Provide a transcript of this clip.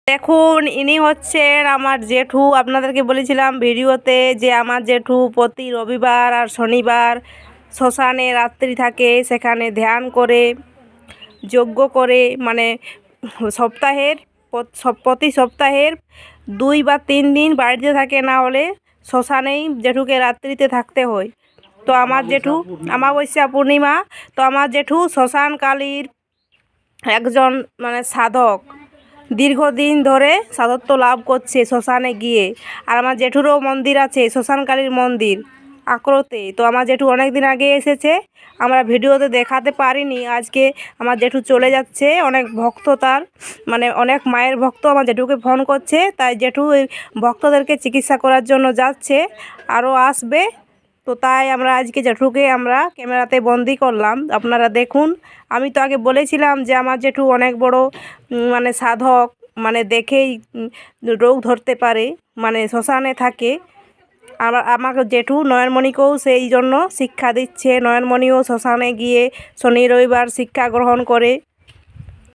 দেখুন, ইনি হচ্ছেন আমার জেঠু। আপনাদেরকে বলেছিলাম ভিডিওতে যে আমার জেঠু প্রতি রবিবার আর শনিবার শ্মশানে রাত্রি থাকে, সেখানে ধ্যান করে, যজ্ঞ করে, মানে সপ্তাহের প্রতি সপ্তাহের 2 বা 3 দিন বাড়িতে থাকে, না হলে শ্মশানেই জেঠুকে রাত্রিতে থাকতে হয়। তো আমার জেঠু অমাবস্যা পূর্ণিমা, তো আমার জেঠু শ্মশানকালীর একজন মানে সাধক, দীর্ঘদিন ধরে সাধত্ব লাভ করছে শ্মশানে গিয়ে। আর আমার জেঠুরও মন্দির আছে, শ্মশানকালীর মন্দির আকরতে। তো আমার জেঠু অনেক দিন আগে এসেছে, আমরা ভিডিওতে দেখাতে পারিনি। আজকে আমার জেঠু চলে যাচ্ছে, অনেক ভক্ত তার, মানে অনেক মায়ের ভক্ত আমার জেঠুকে ফোন করছে, তাই জেঠু এই ভক্তদেরকে চিকিৎসা করার জন্য যাচ্ছে, আরও আসবে। তো তাই আমরা আজকে জেঠুকে আমরা ক্যামেরাতে বন্দি করলাম, আপনারা দেখুন। আমি তো আগে বলেছিলাম যে আমার জেঠু অনেক বড় মানে সাধক, মানে দেখেই রোগ ধরতে পারে, মানে শ্মশানে থাকে। আবার আমাকে জেঠু নয়নমণিকেও সেই জন্য শিক্ষা দিচ্ছে। নয়নমণিও শ্মশানে গিয়ে শনি রবিবার শিক্ষা গ্রহণ করে।